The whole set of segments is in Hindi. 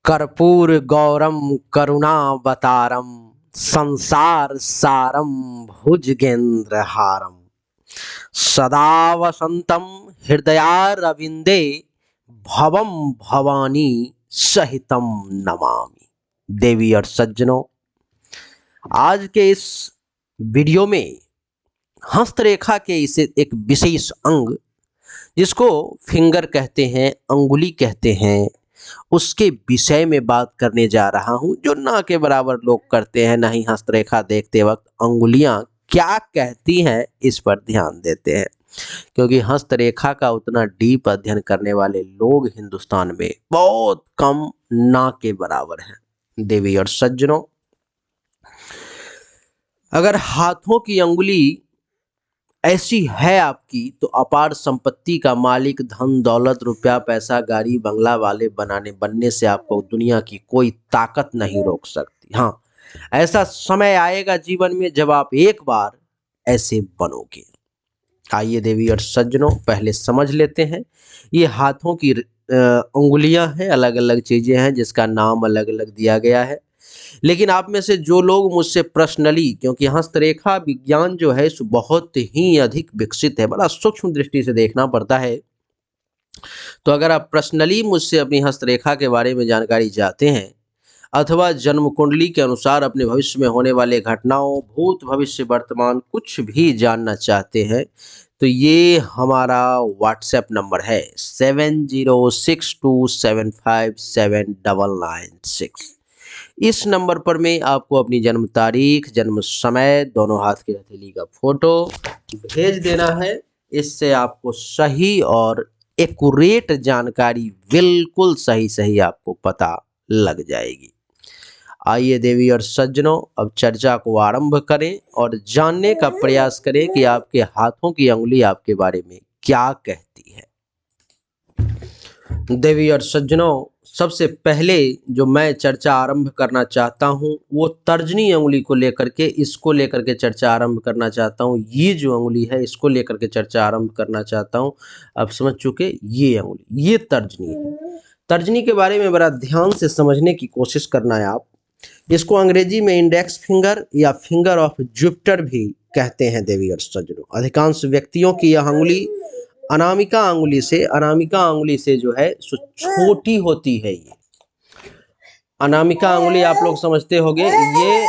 कर्पूर गौरम करुणावतारम संसार सारम भुजगेंद्र हारम सदा वसंतम हृदयारविंदे भवम भवानी सहितम नमामि। देवी और सज्जनों, आज के इस वीडियो में हस्तरेखा के इसे एक विशेष अंग जिसको फिंगर कहते हैं, अंगुली कहते हैं, उसके विषय में बात करने जा रहा हूं, जो ना के बराबर लोग करते हैं, ना ही हस्तरेखा देखते वक्त अंगुलियां क्या कहती हैं इस पर ध्यान देते हैं, क्योंकि हस्तरेखा का उतना डीप अध्ययन करने वाले लोग हिंदुस्तान में बहुत कम, ना के बराबर हैं। देवी और सज्जनों, अगर हाथों की अंगुली ऐसी है आपकी तो अपार संपत्ति का मालिक, धन दौलत, रुपया पैसा, गाड़ी बंगला वाले बनने से आपको दुनिया की कोई ताकत नहीं रोक सकती। हाँ, ऐसा समय आएगा जीवन में जब आप एक बार ऐसे बनोगे। आइए देवी और सज्जनों, पहले समझ लेते हैं। ये हाथों की अंगुलियां हैं, अलग अलग चीजें हैं जिसका नाम अलग अलग दिया गया है। लेकिन आप में से जो लोग मुझसे पर्सनली, क्योंकि हस्तरेखा विज्ञान जो है सो बहुत ही अधिक विकसित है, बड़ा सूक्ष्म दृष्टि से देखना पड़ता है, तो अगर आप पर्सनली मुझसे अपनी हस्तरेखा के बारे में जानकारी चाहते हैं अथवा जन्म कुंडली के अनुसार अपने भविष्य में होने वाले घटनाओं, भूत भविष्य वर्तमान कुछ भी जानना चाहते हैं, तो ये हमारा व्हाट्सएप नंबर है 7062757996। इस नंबर पर मैं आपको अपनी जन्म तारीख, जन्म समय, दोनों हाथ की हथेली का फोटो भेज देना है। इससे आपको सही और एक्यूरेट जानकारी बिल्कुल सही सही आपको पता लग जाएगी। आइए देवी और सज्जनों, अब चर्चा को आरंभ करें और जानने का प्रयास करें कि आपके हाथों की अंगुली आपके बारे में क्या कहती है। देवी और सज्जनों, सबसे पहले जो मैं चर्चा आरंभ करना चाहता हूं वो तर्जनी अंगुली को लेकर के, इसको लेकर के चर्चा आरंभ करना चाहता हूं। ये जो अंगुली है इसको लेकर के चर्चा आरंभ करना चाहता हूं। आप समझ चुके, ये अंगुली, ये तर्जनी है। तर्जनी के बारे में बड़ा ध्यान से समझने की कोशिश करना है आप। इसको अंग्रेजी में इंडेक्स फिंगर या फिंगर ऑफ जुपिटर भी कहते हैं। देवी और सज्जनों, अधिकांश व्यक्तियों की यह अंगुली अनामिका अंगुली से जो है सो छोटी होती है। ये अनामिका अंगुली आप लोग समझते होंगे। ये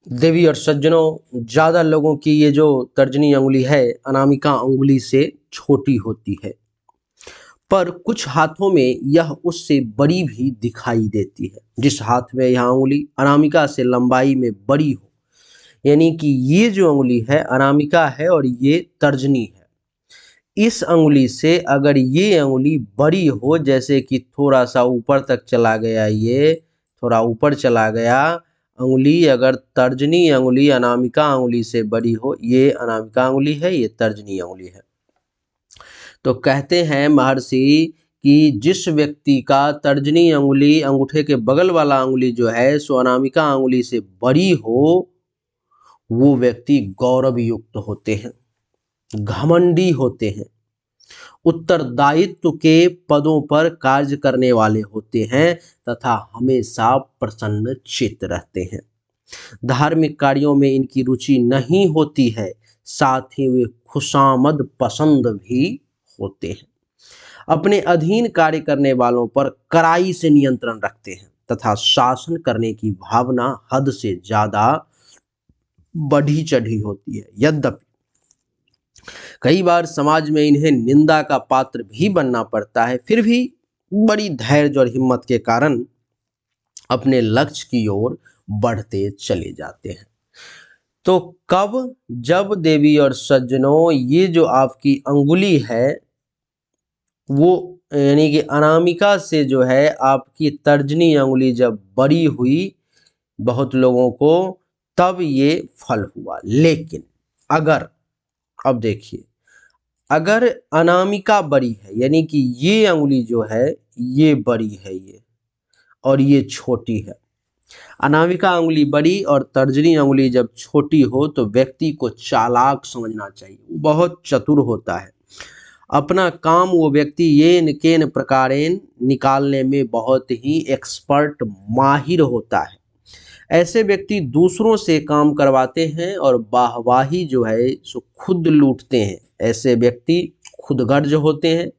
देवी और सज्जनों, ज्यादा लोगों की ये जो तर्जनी अंगुली है अनामिका अंगुली से छोटी होती है, पर कुछ हाथों में यह उससे बड़ी भी दिखाई देती है। जिस हाथ में यह अंगुली अनामिका से लंबाई में बड़ी हो, यानी कि ये जो अंगुली है अनामिका है और ये तर्जनी है। इस अंगुली से अगर ये अंगुली बड़ी हो, जैसे कि थोड़ा सा ऊपर तक चला गया, ये थोड़ा ऊपर चला गया, अंगुली अगर तर्जनी अंगुली अनामिका अंगुली से बड़ी हो, ये अनामिका अंगुली है, ये तर्जनी अंगुली है, तो कहते हैं महर्षि कि जिस व्यक्ति का तर्जनी अंगुली, अंगूठे के बगल वाला अंगुली जो है सो अनामिका अंगुली से बड़ी हो, वो व्यक्ति गौरव युक्त होते हैं, घमंडी होते हैं, उत्तरदायित्व के पदों पर कार्य करने वाले होते हैं तथा हमेशा प्रसन्न चित्त रहते हैं। धार्मिक कार्यों में इनकी रुचि नहीं होती है, साथ ही वे खुशामद पसंद भी होते हैं। अपने अधीन कार्य करने वालों पर कड़ाई से नियंत्रण रखते हैं तथा शासन करने की भावना हद से ज्यादा बढ़ी चढ़ी होती है। यद्यपि कई बार समाज में इन्हें निंदा का पात्र भी बनना पड़ता है, फिर भी बड़ी धैर्य और हिम्मत के कारण अपने लक्ष्य की ओर बढ़ते चले जाते हैं। तो कब, जब देवी और सज्जनों ये जो आपकी अंगुली है वो, यानी कि अनामिका से जो है आपकी तर्जनी अंगुली जब बड़ी हुई बहुत लोगों को, तब ये फल हुआ। लेकिन अगर, अब देखिए, अगर अनामिका बड़ी है, यानी कि ये अंगुली जो है ये बड़ी है, ये और ये छोटी है, अनामिका अंगुली बड़ी और तर्जनी अंगुली जब छोटी हो तो व्यक्ति को चालाक समझना चाहिए, वो बहुत चतुर होता है। अपना काम वो व्यक्ति येन केन प्रकारेण निकालने में बहुत ही एक्सपर्ट माहिर होता है। ऐसे व्यक्ति दूसरों से काम करवाते हैं और वाहवाही जो है सो खुद लूटते हैं। ऐसे व्यक्ति खुदगर्ज होते हैं,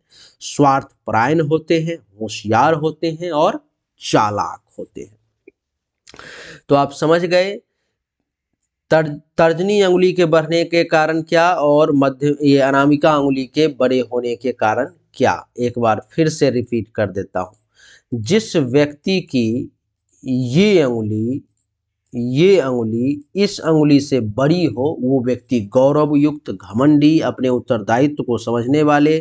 स्वार्थपरायण होते हैं, होशियार होते हैं और चालाक होते हैं। तो आप समझ गए तर्जनी अंगुली के बढ़ने के कारण क्या और मध्य ये अनामिका अंगुली के बड़े होने के कारण क्या। एक बार फिर से रिपीट कर देता हूं। जिस व्यक्ति की ये अंगुली इस अंगुली से बड़ी हो वो व्यक्ति गौरव युक्त, घमंडी, अपने उत्तरदायित्व को समझने वाले,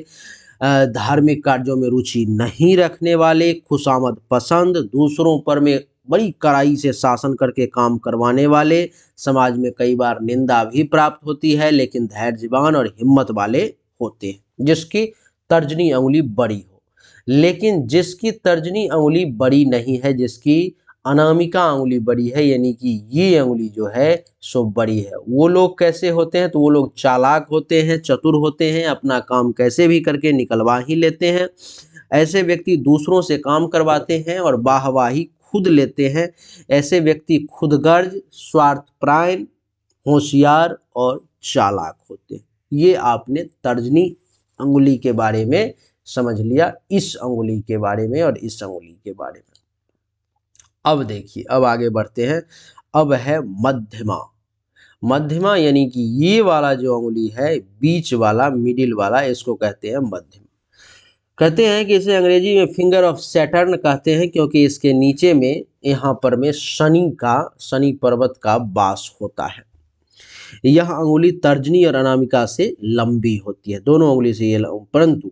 धार्मिक कार्यों में रुचि नहीं रखने वाले, खुशामद पसंद, दूसरों पर में बड़ी कड़ाई से शासन करके काम करवाने वाले, समाज में कई बार निंदा भी प्राप्त होती है लेकिन धैर्यवान और हिम्मत वाले होते हैं, जिसकी तर्जनी अंगुली बड़ी हो। लेकिन जिसकी तर्जनी अंगुली बड़ी नहीं है, जिसकी अनामिका अंगुली बड़ी है, यानी कि ये अंगुली जो है सो बड़ी है, वो लोग कैसे होते हैं? तो वो लोग चालाक होते हैं, चतुर होते हैं, अपना काम कैसे भी करके निकलवा ही लेते हैं। ऐसे व्यक्ति दूसरों से काम करवाते हैं और वाहवाही खुद लेते हैं। ऐसे व्यक्ति खुदगर्ज, स्वार्थपरायण, होशियार और चालाक होते हैं। ये आपने तर्जनी अंगुली के बारे में समझ लिया, इस अंगुली के बारे में और इस अंगुली के बारे में। अब देखिए, अब आगे बढ़ते हैं। अब है मध्यमा। मध्यमा यानी कि ये वाला जो अंगुली है, बीच वाला, मिडिल वाला, इसको कहते हैं मध्यमा। कहते हैं कि इसे अंग्रेजी में फिंगर ऑफ सैटर्न कहते हैं क्योंकि इसके नीचे में यहाँ पर में शनि पर्वत का वास होता है। यह अंगुली तर्जनी और अनामिका से लंबी होती है, दोनों अंगुली से ये, परंतु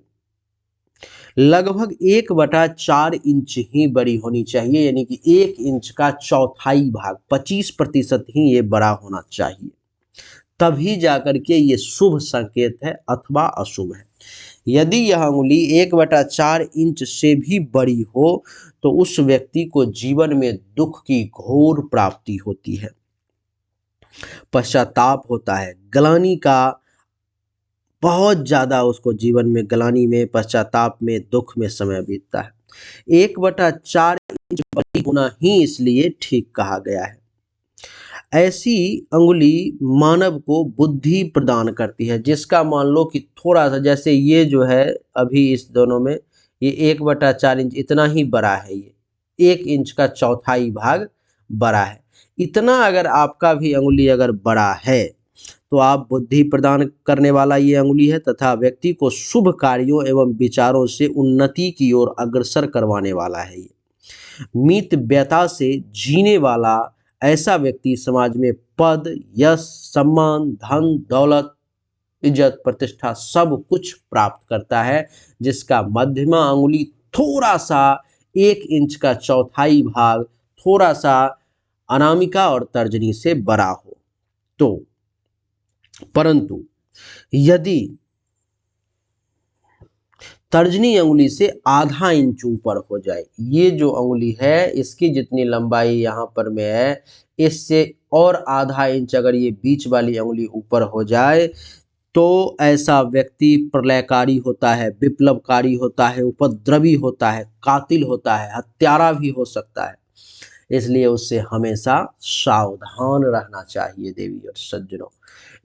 लगभग 1/4 इंच ही बड़ी होनी चाहिए, यानी कि 1 इंच का चौथाई भाग, 25% ही ये बड़ा होना चाहिए, तभी जाकर के ये शुभ संकेत है अथवा अशुभ है। यदि यह अंगुली 1/4 इंच से भी बड़ी हो तो उस व्यक्ति को जीवन में दुख की घोर प्राप्ति होती है, पश्चाताप होता है, ग्लानि का बहुत ज़्यादा उसको जीवन में ग्लानि में, पश्चाताप में, दुख में समय बीतता है। 1/4 इंच बड़ी होना ही इसलिए ठीक कहा गया है। ऐसी अंगुली मानव को बुद्धि प्रदान करती है, जिसका मान लो कि थोड़ा सा, जैसे ये जो है अभी इस दोनों में ये 1/4 इंच इतना ही बड़ा है, ये 1 इंच का चौथाई भाग बड़ा है। इतना अगर आपका भी अंगुली अगर बड़ा है तो आप बुद्धि प्रदान करने वाला ये अंगुली है तथा व्यक्ति को शुभ कार्यों एवं विचारों से उन्नति की ओर अग्रसर करवाने वाला है। ये मित व्यता से जीने वाला ऐसा व्यक्ति समाज में पद, यश, सम्मान, धन, दौलत, इज्जत, प्रतिष्ठा सब कुछ प्राप्त करता है, जिसका मध्यमा अंगुली थोड़ा सा 1 इंच का चौथाई भाग थोड़ा सा अनामिका और तर्जनी से बड़ा हो। तो परंतु यदि तर्जनी अंगुली से आधा इंच ऊपर हो जाए, ये जो अंगुली है इसकी जितनी लंबाई यहाँ पर में है, इससे और आधा इंच अगर ये बीच वाली अंगुली ऊपर हो जाए तो ऐसा व्यक्ति प्रलयकारी होता है, विप्लवकारी होता है, उपद्रवी होता है, कातिल होता है, हत्यारा भी हो सकता है। इसलिए उससे हमेशा सावधान रहना चाहिए देवी और सज्जनों।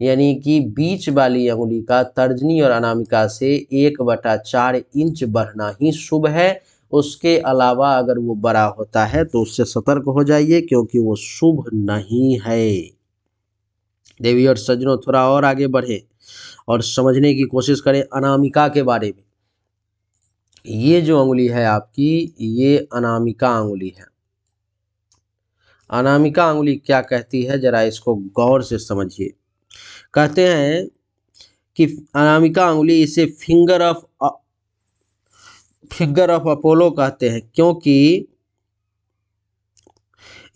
यानी कि बीच वाली अंगुली का तर्जनी और अनामिका से 1/4 इंच बढ़ना ही शुभ है। उसके अलावा अगर वो बड़ा होता है तो उससे सतर्क हो जाइए, क्योंकि वो शुभ नहीं है। देवी और सज्जनों, थोड़ा और आगे बढ़े और समझने की कोशिश करें अनामिका के बारे में। ये जो अंगुली है आपकी, ये अनामिका अंगुली है। अनामिका अंगुली क्या कहती है, जरा इसको गौर से समझिए। कहते हैं कि अनामिका अंगुली, इसे फिंगर ऑफ अपोलो कहते हैं क्योंकि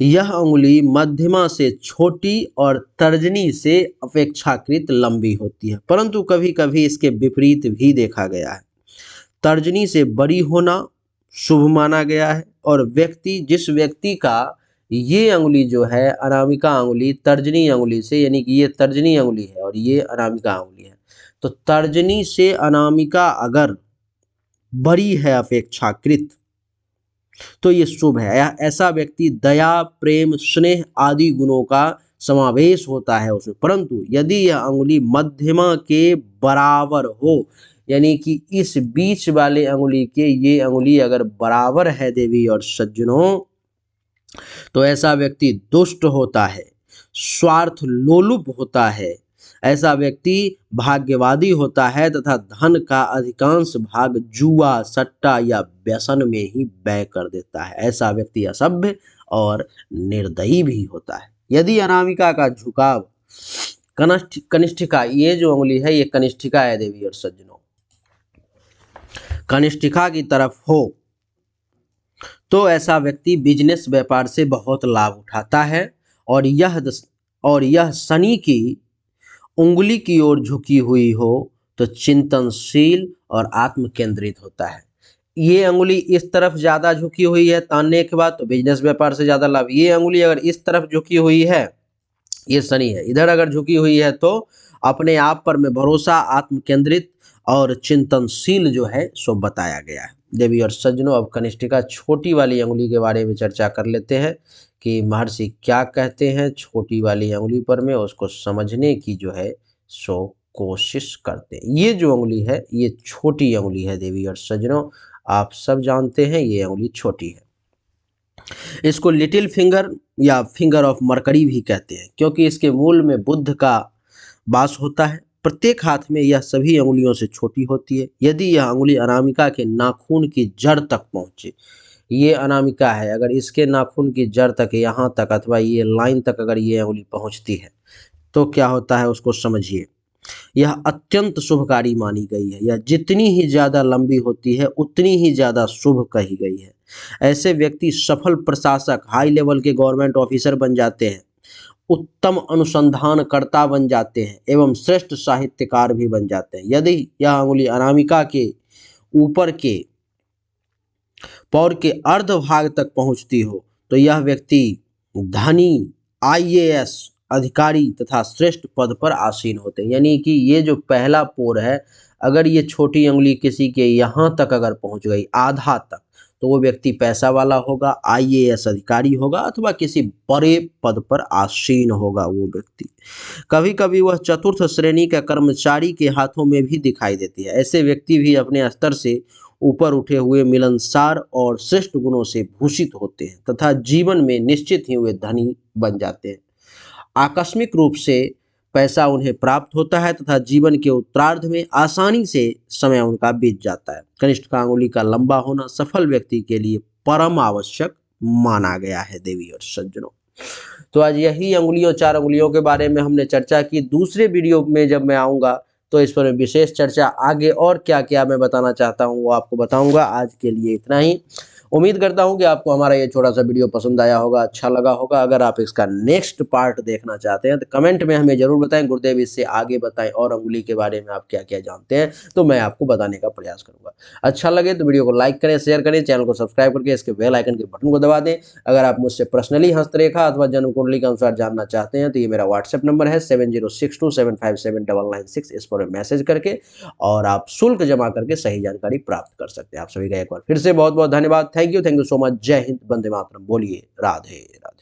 यह अंगुली मध्यमा से छोटी और तर्जनी से अपेक्षाकृत लंबी होती है, परंतु कभी कभी इसके विपरीत भी देखा गया है। तर्जनी से बड़ी होना शुभ माना गया है और जिस व्यक्ति का ये अंगुली जो है अनामिका अंगुली तर्जनी अंगुली से, यानी कि ये तर्जनी अंगुली है और ये अनामिका अंगुली है, तो तर्जनी से अनामिका अगर बड़ी है अपेक्षाकृत तो ये शुभ है। ऐसा व्यक्ति दया, प्रेम, स्नेह आदि गुणों का समावेश होता है उसमें। परंतु यदि यह अंगुली मध्यमा के बराबर हो, यानी कि इस बीच वाले अंगुली के ये अंगुली अगर बराबर है देवी और सज्जनों, तो ऐसा व्यक्ति दुष्ट होता है, स्वार्थ लोलुप होता है, ऐसा व्यक्ति भाग्यवादी होता है तथा धन का अधिकांश भाग जुआ, सट्टा या व्यसन में ही व्यय कर देता है। ऐसा व्यक्ति असभ्य और निर्दयी भी होता है। यदि अनामिका का झुकाव कनिष्ठिका, ये जो उंगली है ये कनिष्ठिका है देवी और सज्जनों, कनिष्ठिका की तरफ हो तो ऐसा व्यक्ति बिजनेस व्यापार से बहुत लाभ उठाता है। और यह शनि की उंगली की ओर झुकी हुई हो तो चिंतनशील और आत्म केंद्रित होता है। ये अंगुली इस तरफ ज़्यादा झुकी हुई है तानने के बाद तो बिजनेस व्यापार से ज़्यादा लाभ। ये अंगुली अगर इस तरफ झुकी हुई है, ये शनि है, इधर अगर झुकी हुई है तो अपने आप पर में भरोसा, आत्म केंद्रित और चिंतनशील जो है सो बताया गया है। देवी और सज्जनों, अब कनिष्ठिका छोटी वाली अंगुली के बारे में चर्चा कर लेते हैं कि महर्षि क्या कहते हैं छोटी वाली अंगुली पर में, उसको समझने की जो है सो कोशिश करते हैं। ये जो अंगुली है ये छोटी अंगुली है देवी और सज्जनों, आप सब जानते हैं ये अंगुली छोटी है। इसको लिटिल फिंगर या फिंगर ऑफ मरकरी भी कहते हैं क्योंकि इसके मूल में बुध का वास होता है। प्रत्येक हाथ में यह सभी अंगुलियों से छोटी होती है। यदि यह अंगुली अनामिका के नाखून की जड़ तक पहुंचे, ये अनामिका है, अगर इसके नाखून की जड़ तक, यहाँ तक अथवा ये लाइन तक अगर ये अंगुली पहुंचती है तो क्या होता है उसको समझिए। यह अत्यंत शुभकारी मानी गई है। यह जितनी ही ज़्यादा लंबी होती है उतनी ही ज़्यादा शुभ कही गई है। ऐसे व्यक्ति सफल प्रशासक, हाई लेवल के गवर्नमेंट ऑफिसर बन जाते हैं, उत्तम अनुसंधानकर्ता बन जाते हैं एवं श्रेष्ठ साहित्यकार भी बन जाते हैं। यदि यह अंगुली अनामिका के ऊपर के पौर के अर्ध भाग तक पहुंचती हो तो यह व्यक्ति धनी, आईएएस अधिकारी तथा श्रेष्ठ पद पर आसीन होते हैं। यानी कि ये जो पहला पोर है, अगर ये छोटी अंगुली किसी के यहाँ तक अगर पहुंच गई, आधा तक, तो वो व्यक्ति पैसा वाला होगा, आईएएस अधिकारी होगा अथवा किसी बड़े पद पर आसीन होगा वो व्यक्ति। कभी कभी वह चतुर्थ श्रेणी का कर्मचारी के हाथों में भी दिखाई देती है। ऐसे व्यक्ति भी अपने स्तर से ऊपर उठे हुए मिलनसार और श्रेष्ठ गुणों से भूषित होते हैं तथा जीवन में निश्चित ही वे धनी बन जाते हैं। आकस्मिक रूप से पैसा उन्हें प्राप्त होता है तथा जीवन के उत्तरार्ध में आसानी से समय उनका बीत जाता है। कनिष्ठिका अंगुली का लंबा होना सफल व्यक्ति के लिए परम आवश्यक माना गया है देवी और सज्जनों। तो आज यही अंगुलियों, 4 अंगुलियों के बारे में हमने चर्चा की। दूसरे वीडियो में जब मैं आऊँगा तो इस पर विशेष चर्चा, आगे और क्या क्या मैं बताना चाहता हूँ वो आपको बताऊँगा। आज के लिए इतना ही। उम्मीद करता हूँ कि आपको हमारा ये छोटा सा वीडियो पसंद आया होगा, अच्छा लगा होगा। अगर आप इसका नेक्स्ट पार्ट देखना चाहते हैं तो कमेंट में हमें जरूर बताएं। गुरुदेव इससे आगे बताएं और अंगुली के बारे में आप क्या क्या जानते हैं तो मैं आपको बताने का प्रयास करूंगा। अच्छा लगे तो वीडियो को लाइक करें, शेयर करें, चैनल को सब्सक्राइब करके इसके बेल आइकन के बटन को दबा दें। अगर आप मुझसे पर्सनली हस्तरेखा अथवा जन्म कुंडली के अनुसार जानना चाहते हैं तो ये मेरा व्हाट्सएप नंबर है 7062757996। इस पर मैसेज करके और आप शुल्क जमा करके सही जानकारी प्राप्त कर सकते हैं। आप सभी का एक बार फिर से बहुत बहुत धन्यवाद। Thank you so much. जय हिंद, वंदे मातरम। बोलिए राधे राधे।